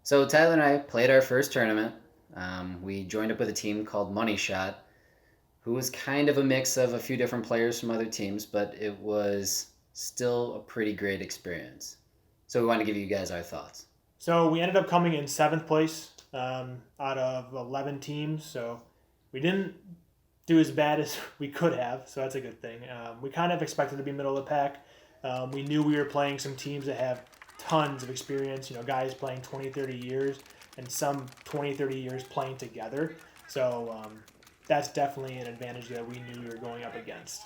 So Tyler and I played our first tournament. We joined up with a team called Money Shot, who was kind of a mix of a few different players from other teams, but it was still a pretty great experience. So we want to give you guys our thoughts. So we ended up coming in seventh place out of 11 teams. So we didn't do as bad as we could have. So that's a good thing. We kind of expected to be middle of the pack. We knew we were playing some teams that have tons of experience, guys playing 20, 30 years and some 20, 30 years playing together. So that's definitely an advantage that we knew we were going up against.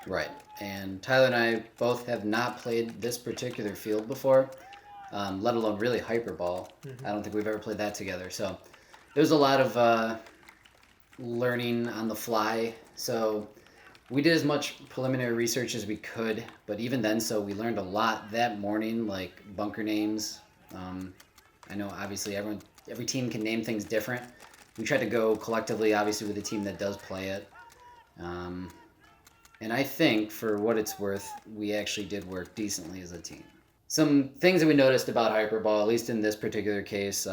Right. And Tyler and I both have not played this particular field before, let alone really Hyperball. I don't think we've ever played that together. So there was a lot of learning on the fly. So we did as much preliminary research as we could, but even then, so we learned a lot that morning, like bunker names. I know obviously every team can name things different. We tried to go collectively, obviously, with a team that does play it. And I think, for what it's worth, we actually did work decently as a team. Some things that we noticed about Hyperball, at least in this particular case,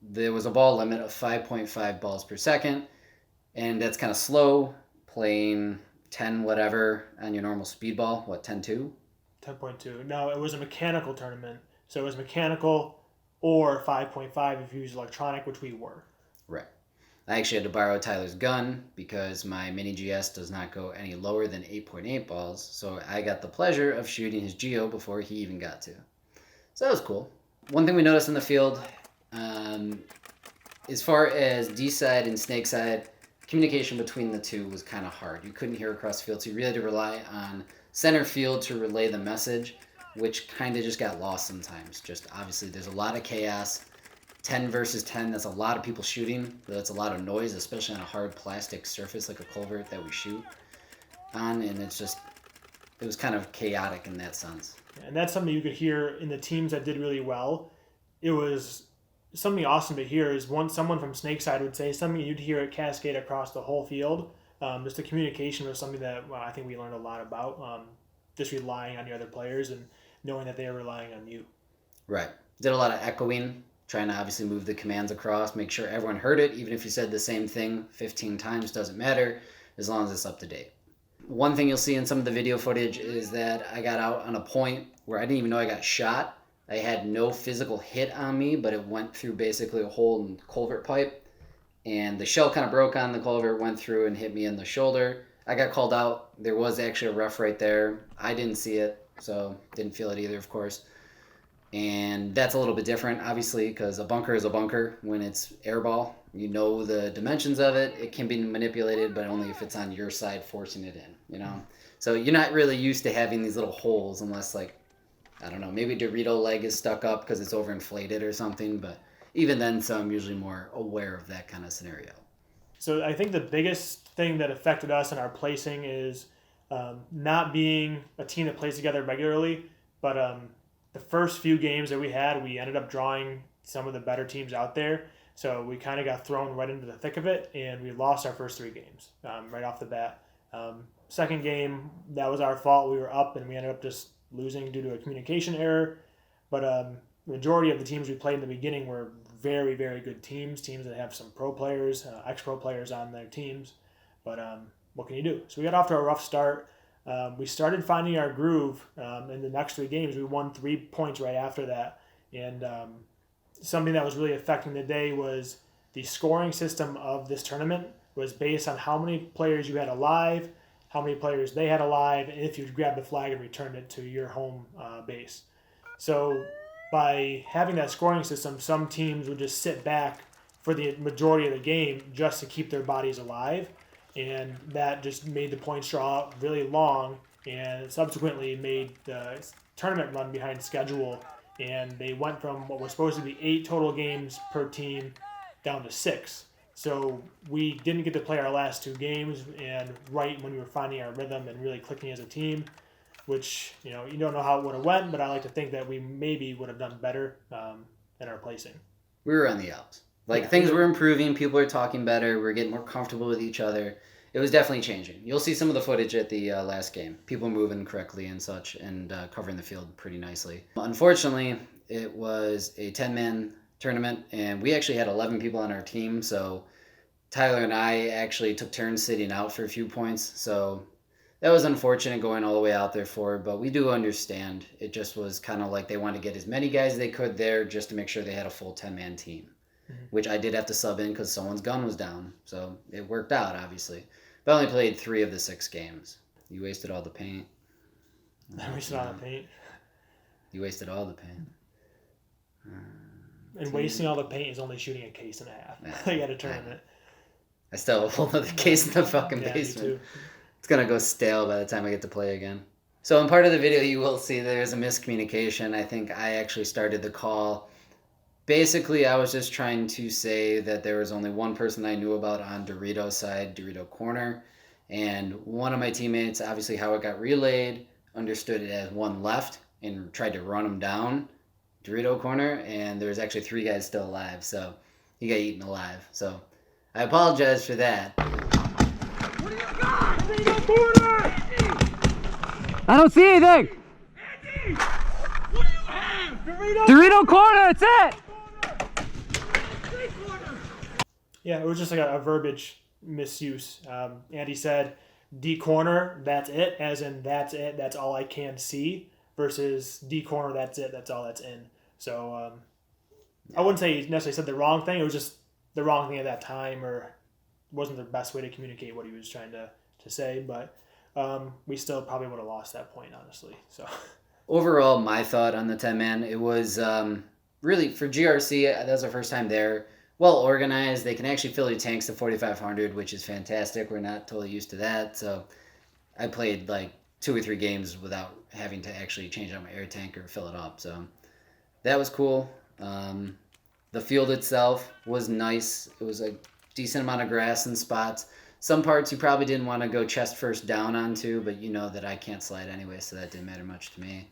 there was a ball limit of 5.5 balls per second, and that's kind of slow, playing 10 whatever on your normal speedball. What, 10-2? 10.2. No, it was a mechanical tournament. So it was mechanical or 5.5 if you use electronic, which we were. Right. I actually had to borrow Tyler's gun because my mini GS does not go any lower than 8.8 balls, so I got the pleasure of shooting his Geo before he even got to. So that was cool. One thing we noticed in the field, as far as D-side and snake side, communication between the two was kind of hard. You couldn't hear across the field, so you really had to rely on center field to relay the message, which kind of just got lost sometimes. Just obviously there's a lot of chaos. 10 versus 10, that's a lot of people shooting. That's a lot of noise, especially on a hard plastic surface like a culvert that we shoot on. And it was kind of chaotic in that sense. And that's something you could hear in the teams that did really well. It was something awesome to hear is someone from Snakeside would say something you'd hear it cascade across the whole field. Just the communication was something that I think we learned a lot about. Just relying on the other players and knowing that they are relying on you. Right. Did a lot of echoing, trying to obviously move the commands across, make sure everyone heard it. Even if you said the same thing 15 times, doesn't matter, as long as it's up to date. One thing you'll see in some of the video footage is that I got out on a point where I didn't even know I got shot. I had no physical hit on me, but it went through basically a hole in the culvert pipe. And the shell kind of broke on the culvert, went through and hit me in the shoulder. I got called out. There was actually a ref right there. I didn't see it, so didn't feel it either, of course. And that's a little bit different, obviously, because a bunker is a bunker. When it's airball, you know the dimensions of it. It can be manipulated, but only if it's on your side forcing it in, So you're not really used to having these little holes unless, like, I don't know, maybe Dorito leg is stuck up because it's overinflated or something. But even then, so I'm usually more aware of that kind of scenario. So I think the biggest thing that affected us in our placing is not being a team that plays together regularly, but the first few games that we had, we ended up drawing some of the better teams out there. So we kind of got thrown right into the thick of it, and we lost our first three games right off the bat. Second game, that was our fault. We were up, and we ended up just losing due to a communication error. But the majority of the teams we played in the beginning were very, very good teams that have some pro players, ex-pro players on their teams. But what can you do? So we got off to a rough start. We started finding our groove in the next three games. We won 3 points right after that. And something that was really affecting the day was the scoring system of this tournament was based on how many players you had alive, how many players they had alive, and if you grabbed the flag and returned it to your home base. So by having that scoring system, some teams would just sit back for the majority of the game just to keep their bodies alive. And that just made the points draw really long and subsequently made the tournament run behind schedule. And they went from what was supposed to be 8 total games per team down to 6. So we didn't get to play our last 2 games, and right when we were finding our rhythm and really clicking as a team, which, you don't know how it would have went, but I like to think that we maybe would have done better in our placing. We were on the ups. Things were improving, people were talking better, we were getting more comfortable with each other. It was definitely changing. You'll see some of the footage at the last game. People moving correctly and such, and covering the field pretty nicely. Unfortunately, it was a 10-man tournament, and we actually had 11 people on our team, so Tyler and I actually took turns sitting out for a few points, so that was unfortunate going all the way out there for it, but we do understand. It just was kind of like they wanted to get as many guys as they could there just to make sure they had a full 10-man team, which I did have to sub in because someone's gun was down, so it worked out, obviously. But I only played 3 of the 6 games. You wasted all the paint. I wasted all the paint. You wasted all the paint. And wasting all the paint is only shooting a case and a half. You got a tournament. I still have a whole other case in the fucking Yeah, basement. me too. It's going to go stale by the time I get to play again. So in part of the video, you will see there's a miscommunication. I think I actually started the call. Basically, I was just trying to say that there was only one person I knew about on Dorito's side, Dorito Corner. And one of my teammates, obviously how it got relayed, understood it as one left and tried to run him down, Dorito Corner. And there was actually 3 guys still alive. So he got eaten alive. So I apologize for that. What do you got? Dorito Corner! I don't see anything! Andy! What do you have? Dorito corner, that's it! Corner! Yeah, it was just like a verbiage misuse. Andy said, D corner, that's it, as in that's it, that's all I can see, versus D corner, that's it, that's all that's in. So I wouldn't say he necessarily said the wrong thing, it was just the wrong thing at that time, or wasn't the best way to communicate what he was trying to say, but we still probably would have lost that point, honestly. So Overall, my thought on the 10-man, it was really, for GRC, that was our first time there. Well organized. They can actually fill your tanks to 4,500, which is fantastic. We're not totally used to that. So I played like 2 or 3 games without having to actually change out my air tank or fill it up. So that was cool. The field itself was nice. It was a decent amount of grass in spots. Some parts you probably didn't want to go chest first down onto, but you know that I can't slide anyway, so that didn't matter much to me.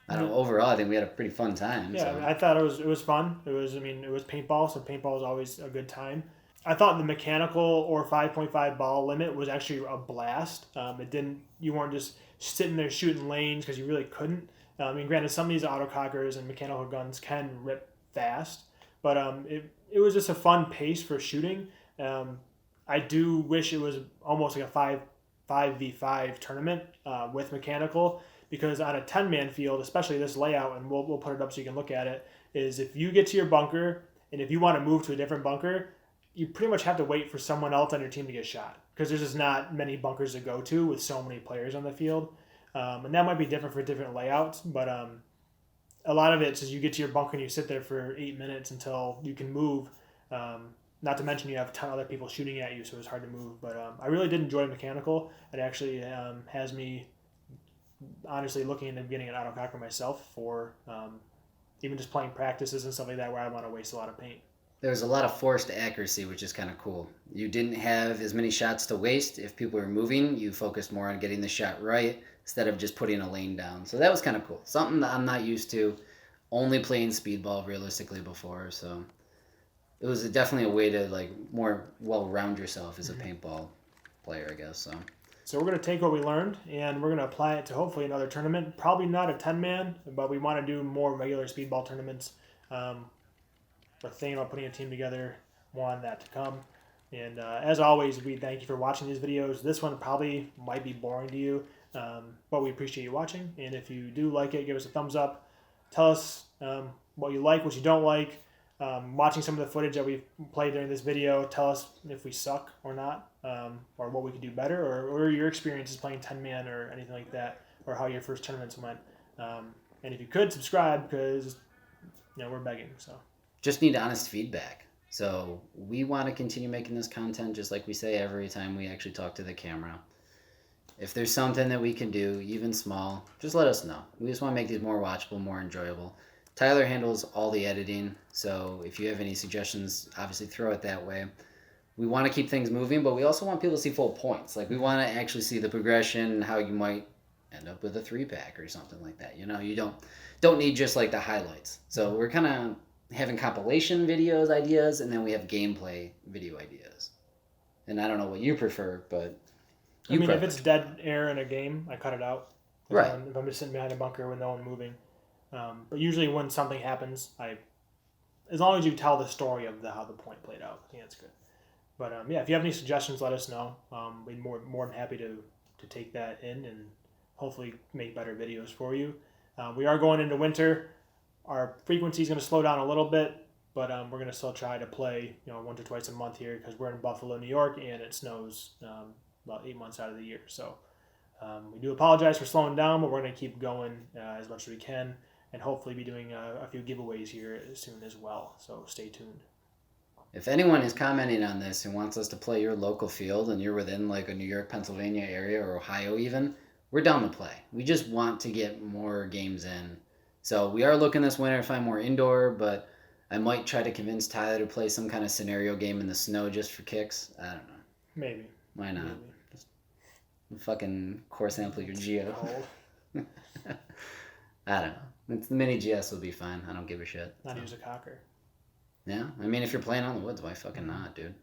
I don't know, overall, I think we had a pretty fun time. yeah, So. I thought it was fun. It was paintball, so paintball is always a good time. I thought the mechanical or 5.5 ball limit was actually a blast. You weren't just sitting there shooting lanes because you really couldn't. I mean, granted, some of these autocockers and mechanical guns can rip fast, but it was just a fun pace for shooting. I do wish it was almost like a 5v5 tournament with mechanical, because on a 10-man field, especially this layout, and we'll put it up so you can look at it, is if you get to your bunker and if you want to move to a different bunker, you pretty much have to wait for someone else on your team to get shot, because there's just not many bunkers to go to with so many players on the field. And that might be different for different layouts, but a lot of it is you get to your bunker and you sit there for 8 minutes until you can move. Not to mention you have a ton of other people shooting at you, so it's hard to move. But I really did enjoy mechanical. It actually has me honestly looking into getting an autococker myself for even just playing practices and stuff like that where I want to waste a lot of paint. There was a lot of forced accuracy, which is kind of cool. You didn't have as many shots to waste. If people were moving, you focused more on getting the shot right instead of just putting a lane down. So that was kind of cool. Something that I'm not used to, only playing speedball realistically before. So it was definitely a way to like more well-round yourself as a paintball player, I guess. So we're going to take what we learned and we're going to apply it to hopefully another tournament. Probably not a 10-man, but we want to do more regular speedball tournaments. We're thinking about putting a team together, want that to come. And as always, we thank you for watching these videos. This one probably might be boring to you, but we appreciate you watching. And if you do like it, give us a thumbs up. Tell us what you like, what you don't like. Watching some of the footage that we've played during this video, tell us if we suck or not, or what we could do better, or your experiences playing 10-man or anything like that, or how your first tournaments went. And if you could, subscribe, because we're begging. So Just need honest feedback. So we want to continue making this content just like we say every time we actually talk to the camera. If there's something that we can do, even small, just let us know. We just want to make these more watchable, more enjoyable. Tyler handles all the editing, so if you have any suggestions, obviously throw it that way. We want to keep things moving, but we also want people to see full points. Like, we want to actually see the progression, how you might end up with a 3-pack or something like that. You don't need just like the highlights. So we're kind of having compilation videos ideas, and then we have gameplay video ideas. And I don't know what you prefer, but if it's dead air in a game, I cut it out. Right. If I'm just sitting behind a bunker with no one moving. But usually when something happens, as long as you tell the story of how the point played out, I think that's good. But yeah, if you have any suggestions, let us know. We'd more than happy to take that in and hopefully make better videos for you. We are going into winter. Our frequency is going to slow down a little bit, but we're going to still try to play, once or twice a month here because we're in Buffalo, New York, and it snows about 8 months out of the year. So we do apologize for slowing down, but we're going to keep going as much as we can, and hopefully be doing a few giveaways here soon as well. So stay tuned. If anyone is commenting on this and wants us to play your local field and you're within like a New York, Pennsylvania area or Ohio even, we're down to play. We just want to get more games in. So we are looking this winter to find more indoor, but I might try to convince Tyler to play some kind of scenario game in the snow just for kicks. I don't know. Maybe. Why not? Maybe. Just fucking core sample your Geo. I don't know. The mini GS will be fine. I don't give a shit. Not use a cocker. Yeah, I mean, if you're playing on the woods, why fucking not, dude?